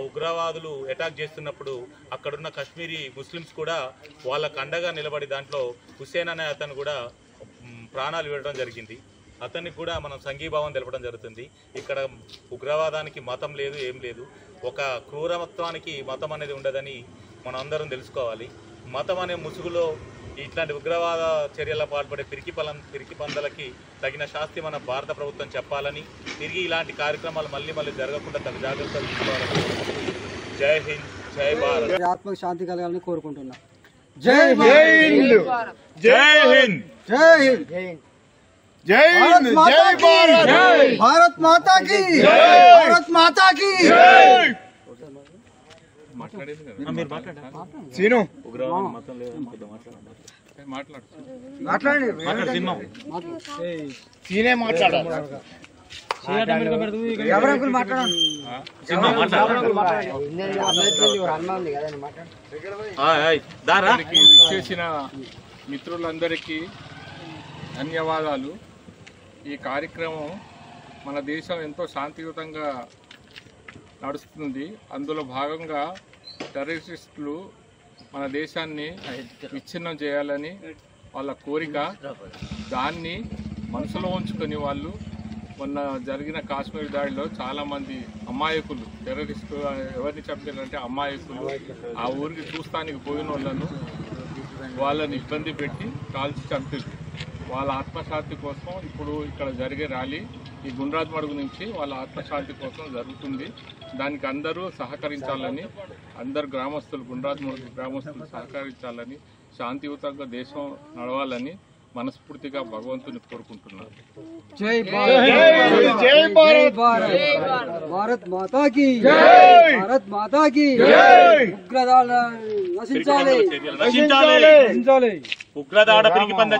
ఉగ్రవాదులు అటాక్ చేస్తున్నప్పుడు అక్కడున్న కాశ్మీరీ ముస్లిమ్స్ కూడా వాళ్ళకు అండగా నిలబడి దాంట్లో హుస్సేన్ అనే అతను కూడా ప్రాణాలు ఇవ్వడం జరిగింది. అతనికి కూడా మనం సంఘీభావం తెలపడం జరుగుతుంది. ఇక్కడ ఉగ్రవాదానికి మతం లేదు, ఏం లేదు. ఒక క్రూరత్వానికి మతం అనేది ఉండదని మనం అందరం తెలుసుకోవాలి. మతం అనే ముసుగులో ఇట్లాంటి ఉగ్రవాద చర్యల పాల్పడే పిరికి పందలకి తగిన శాస్తి మన భారత ప్రభుత్వం చెప్పాలని, తిరిగి ఇలాంటి కార్యక్రమాలు మళ్ళీ జరగకుండా తగిన జాగ్రత్తలు తీసుకోవాలని. జై హింద్, జై భారత్. ఆత్మకు శాంతి కలగాలని కోరుకుంటున్నా. జై హింద్, జై హింద్, జై హింద్, జై హింద్, జై భారత్, భారత్ మాతా కీ జై, భారత్ మాతా కీ జై. సీను సీనే మాట్లాడాలి. చేసిన మిత్రులందరికీ ధన్యవాదాలు. ఈ కార్యక్రమం మన దేశం ఎంతో శాంతియుతంగా నడుస్తుంది. అందులో భాగంగా టెర్రరిస్టులు మన దేశాన్ని విచ్ఛిన్నం చేయాలని వాళ్ళ కోరిక. దాన్ని మనసులో ఉంచుకొని వాళ్ళు మొన్న జరిగిన కాశ్మీర్ దాడిలో చాలామంది అమాయకులు, టెర్రరిస్టులు ఎవరిని చంపారంటే అమాయకులు, ఆ ఊరికి చూస్తానికి పోయిన వాళ్ళని ఇబ్బంది పెట్టి కాల్చి చంపారు. వాళ్ళ ఆత్మశాంతి కోసం ఇప్పుడు ఇక్కడ జరిగే ర్యాలీ ఈ గుండ్రాజ్ మడుగు నుంచి వాళ్ళ ఆత్మశాంతి కోసం జరుగుతుంది. దానికి అందరూ సహకరించాలని, అందరు గ్రామస్తులు, గుండ్రాజ్ మడుగు గ్రామస్తులు సహకరించాలని, శాంతియుతంగా దేశం నడవాలని మనస్ఫూర్తిగా భగవంతుని కోరుకుంటున్నాను. జై భారత్, జై భారత్, భారత్ మాతా కీ జై, భారత్ మాతా కీ జై. ఉగ్రదాడులను నశించాలి, నశించాలి. ఉగ్రదాడ పిరికి పంద